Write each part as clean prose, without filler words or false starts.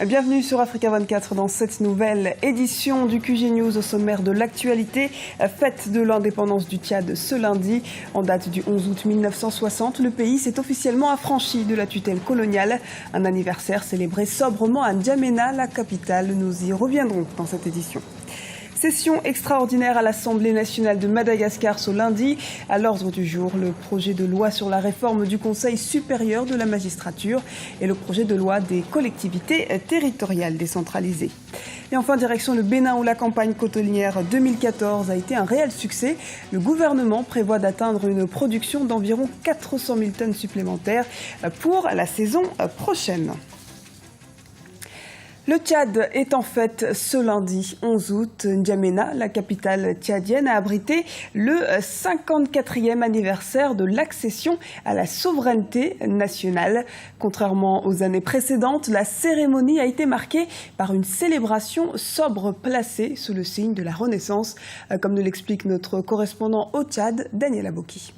Bienvenue sur Africa 24 dans cette nouvelle édition du QG News. Au sommaire de l'actualité, fête de l'indépendance du Tchad ce lundi. En date du 11 août 1960, le pays s'est officiellement affranchi de la tutelle coloniale. Un anniversaire célébré sobrement à N'Djamena, la capitale. Nous y reviendrons dans cette édition. Session extraordinaire à l'Assemblée nationale de Madagascar ce lundi. À l'ordre du jour, le projet de loi sur la réforme du Conseil supérieur de la magistrature et le projet de loi des collectivités territoriales décentralisées. Et enfin, direction le Bénin où la campagne cotonnière 2014 a été un réel succès. Le gouvernement prévoit d'atteindre une production d'environ 400 000 tonnes supplémentaires pour la saison prochaine. Le Tchad est en fête ce lundi 11 août. N'Djamena, la capitale tchadienne, a abrité le 54e anniversaire de l'accession à la souveraineté nationale. Contrairement aux années précédentes, la cérémonie a été marquée par une célébration sobre placée sous le signe de la Renaissance, comme nous l'explique notre correspondant au Tchad, Daniel Aboki.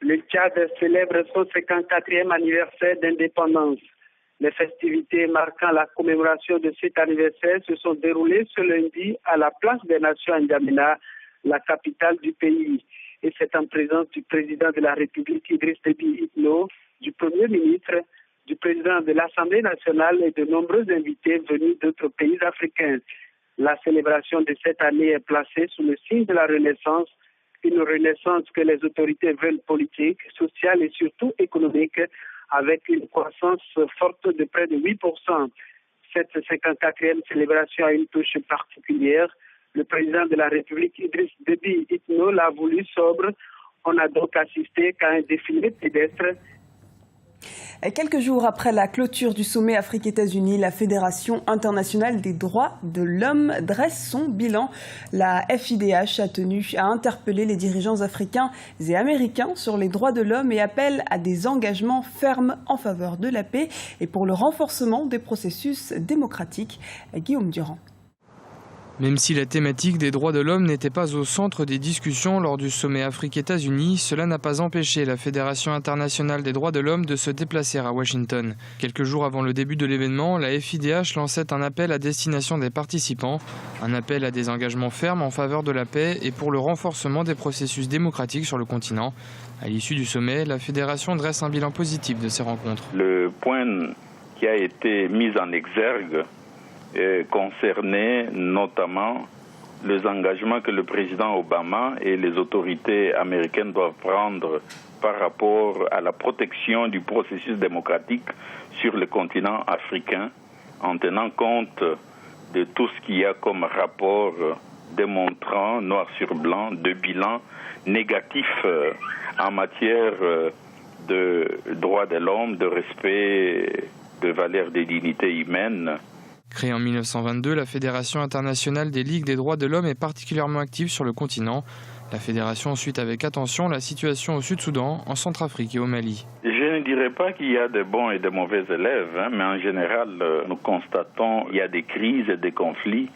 Le Tchad célèbre son 54e anniversaire d'indépendance. Les festivités marquant la commémoration de cet anniversaire se sont déroulées ce lundi à la place des Nations à N'Djamena, la capitale du pays. Et c'est en présence du président de la République, Idriss Déby Itno, du Premier ministre, du président de l'Assemblée nationale et de nombreux invités venus d'autres pays africains. La célébration de cette année est placée sous le signe de la Renaissance, une renaissance que les autorités veulent politique, sociale et surtout économique, avec une croissance forte de près de 8%. Cette 54e célébration a une touche particulière. Le président de la République, Idriss Déby Itno, l'a voulu sobre. On a donc assisté qu'à un défilé pédestre. Quelques jours après la clôture du sommet Afrique-États-Unis, la Fédération internationale des droits de l'homme dresse son bilan. La FIDH a tenu à interpeller les dirigeants africains et américains sur les droits de l'homme et appelle à des engagements fermes en faveur de la paix et pour le renforcement des processus démocratiques. Guillaume Durand. Même si la thématique des droits de l'homme n'était pas au centre des discussions lors du sommet Afrique-États-Unis, cela n'a pas empêché la Fédération internationale des droits de l'homme de se déplacer à Washington. Quelques jours avant le début de l'événement, la FIDH lançait un appel à destination des participants, un appel à des engagements fermes en faveur de la paix et pour le renforcement des processus démocratiques sur le continent. À l'issue du sommet, la Fédération dresse un bilan positif de ces rencontres. Le point qui a été mis en exergue concernait notamment les engagements que le président Obama et les autorités américaines doivent prendre par rapport à la protection du processus démocratique sur le continent africain, en tenant compte de tout ce qu'il y a comme rapport démontrant, noir sur blanc, de bilan négatif en matière de droits de l'homme, de respect de valeurs de dignité humaine. Créée en 1922, la Fédération internationale des ligues des droits de l'homme est particulièrement active sur le continent. La Fédération suit avec attention la situation au Sud-Soudan, en Centrafrique et au Mali. Je ne dirais pas qu'il y a de bons et de mauvais élèves, mais en général, nous constatons qu'il y a des crises et des conflits,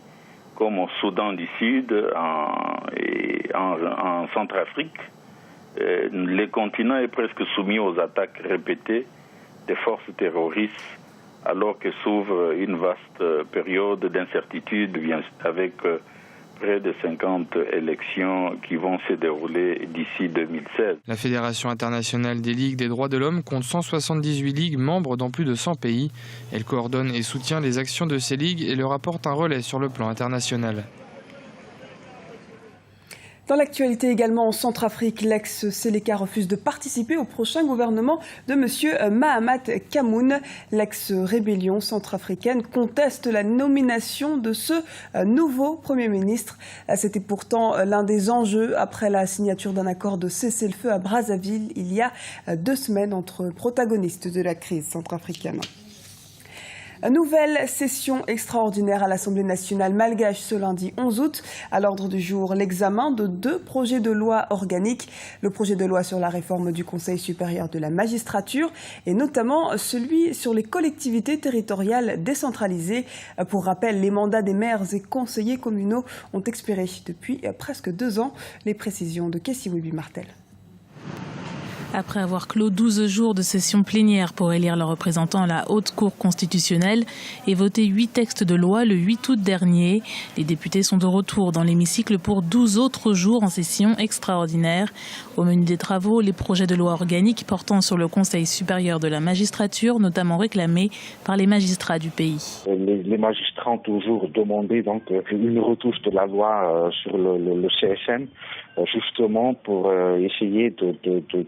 comme au Soudan du Sud et en Centrafrique. Le continent est presque soumis aux attaques répétées des forces terroristes, alors que s'ouvre une vaste période d'incertitude avec près de 50 élections qui vont se dérouler d'ici 2016. La Fédération internationale des ligues des droits de l'homme compte 178 ligues membres dans plus de 100 pays. Elle coordonne et soutient les actions de ces ligues et leur apporte un relais sur le plan international. Dans l'actualité également, en Centrafrique, l'ex-Séléka refuse de participer au prochain gouvernement de M. Mahamat Kamoun. L'ex-rébellion centrafricaine conteste la nomination de ce nouveau Premier ministre. C'était pourtant l'un des enjeux après la signature d'un accord de cessez-le-feu à Brazzaville il y a 2 semaines entre protagonistes de la crise centrafricaine. Nouvelle session extraordinaire à l'Assemblée nationale malgache ce lundi 11 août. À l'ordre du jour, l'examen de 2 projets de loi organiques. Le projet de loi sur la réforme du Conseil supérieur de la magistrature et notamment celui sur les collectivités territoriales décentralisées. Pour rappel, les mandats des maires et conseillers communaux ont expiré depuis presque 2 ans. Les précisions de Kessie Wibi Martel. Après avoir clos 12 jours de session plénière pour élire leurs représentants à la Haute Cour constitutionnelle et voter 8 textes de loi le 8 août dernier, les députés sont de retour dans l'hémicycle pour 12 autres jours en session extraordinaire. Au menu des travaux, les projets de loi organiques portant sur le Conseil supérieur de la magistrature, notamment réclamés par les magistrats du pays. Les magistrats ont toujours demandé donc une retouche de la loi sur le CSM, justement pour essayer de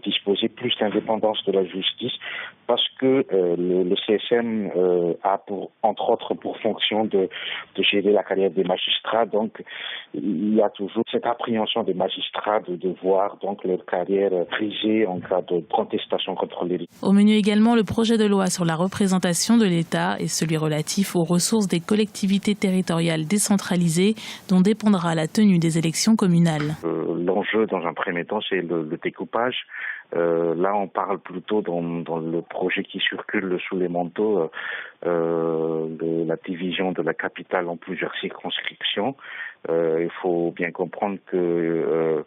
disposer plus d'indépendance de la justice, parce que le CSM a entre autres pour fonction de gérer la carrière des magistrats. Donc il y a toujours cette appréhension des magistrats de voir donc leur carrière brisée en cas de protestation contre les... Au menu également le projet de loi sur la représentation de l'État et celui relatif aux ressources des collectivités territoriales décentralisées dont dépendra la tenue des élections communales. L'enjeu dans un premier temps, c'est le découpage. Là, on parle plutôt dans le projet qui circule sous les manteaux de la division de la capitale en plusieurs circonscriptions. Il faut bien comprendre que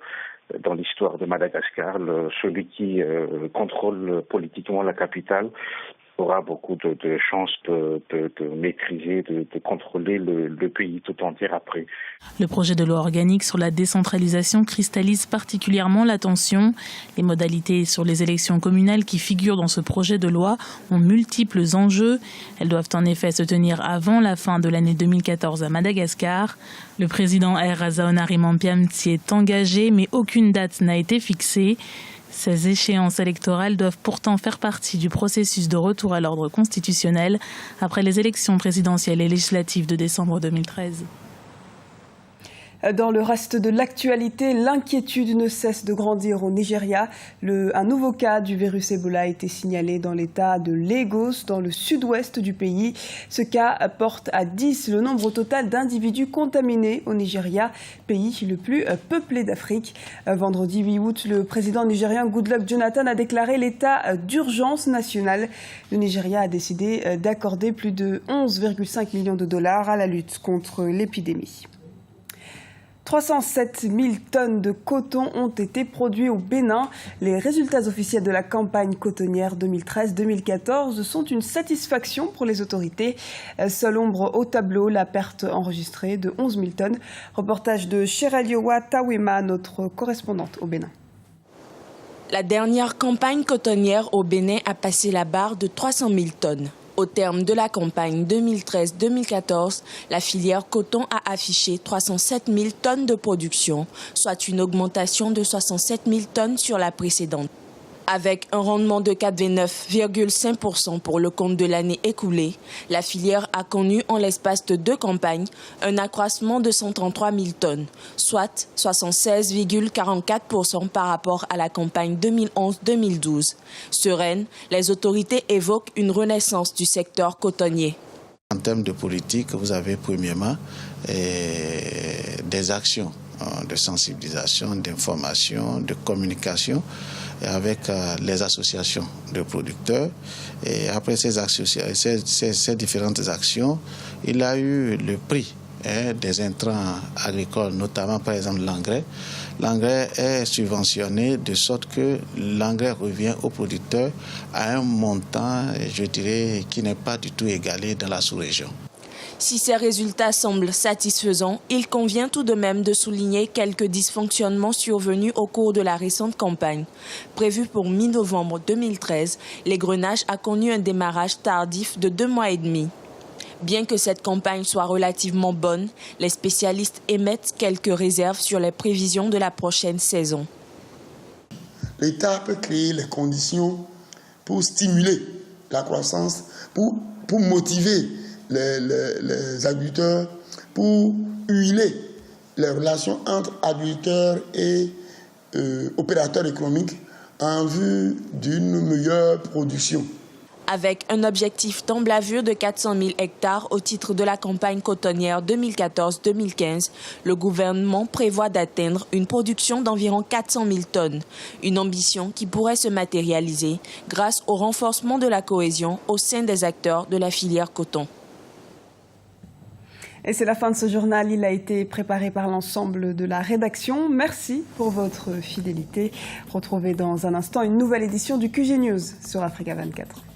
dans l'histoire de Madagascar, celui qui contrôle politiquement la capitale aura beaucoup de chances de maîtriser, de contrôler le pays tout entier après. Le projet de loi organique sur la décentralisation cristallise particulièrement l'attention. Les modalités sur les élections communales qui figurent dans ce projet de loi ont multiples enjeux. Elles doivent en effet se tenir avant la fin de l'année 2014 à Madagascar. Le président R. Razaonariampiam s'y est engagé, mais aucune date n'a été fixée. Ces échéances électorales doivent pourtant faire partie du processus de retour à l'ordre constitutionnel après les élections présidentielles et législatives de décembre 2013. Dans le reste de l'actualité, l'inquiétude ne cesse de grandir au Nigeria. Un nouveau cas du virus Ebola a été signalé dans l'état de Lagos, dans le sud-ouest du pays. Ce cas porte à 10 le nombre total d'individus contaminés au Nigeria, pays le plus peuplé d'Afrique. Vendredi 8 août, le président nigérien Goodluck Jonathan a déclaré l'état d'urgence nationale. Le Nigeria a décidé d'accorder plus de 11,5 millions de dollars à la lutte contre l'épidémie. 307 000 tonnes de coton ont été produits au Bénin. Les résultats officiels de la campagne cotonnière 2013-2014 sont une satisfaction pour les autorités. Seule ombre au tableau, la perte enregistrée de 11 000 tonnes. Reportage de Sheraliowa Tawema, notre correspondante au Bénin. La dernière campagne cotonnière au Bénin a passé la barre de 300 000 tonnes. Au terme de la campagne 2013-2014, la filière coton a affiché 307 000 tonnes de production, soit une augmentation de 67 000 tonnes sur la précédente. Avec un rendement de 89,5% pour le compte de l'année écoulée, la filière a connu en l'espace de 2 campagnes un accroissement de 133 000 tonnes, soit 76,44% par rapport à la campagne 2011-2012. Sereine, les autorités évoquent une renaissance du secteur cotonnier. En termes de politique, vous avez premièrement des actions de sensibilisation, d'information, de communication avec les associations de producteurs. Et après ces différentes actions, il y a eu le prix des intrants agricoles, notamment par exemple l'engrais. L'engrais est subventionné de sorte que l'engrais revient aux producteurs à un montant, je dirais, qui n'est pas du tout égalé dans la sous-région. Si ces résultats semblent satisfaisants, il convient tout de même de souligner quelques dysfonctionnements survenus au cours de la récente campagne. Prévu pour mi-novembre 2013, l'égrenage a connu un démarrage tardif de 2 mois et demi. Bien que cette campagne soit relativement bonne, les spécialistes émettent quelques réserves sur les prévisions de la prochaine saison. L'État peut créer les conditions pour stimuler la croissance, pour motiver les agriculteurs, pour huiler les relations entre agriculteurs et opérateurs économiques en vue d'une meilleure production. Avec un objectif d'emblavure de 400 000 hectares au titre de la campagne cotonnière 2014-2015, le gouvernement prévoit d'atteindre une production d'environ 400 000 tonnes, une ambition qui pourrait se matérialiser grâce au renforcement de la cohésion au sein des acteurs de la filière coton. Et c'est la fin de ce journal. Il a été préparé par l'ensemble de la rédaction. Merci pour votre fidélité. Retrouvez dans un instant une nouvelle édition du QG News sur Africa 24.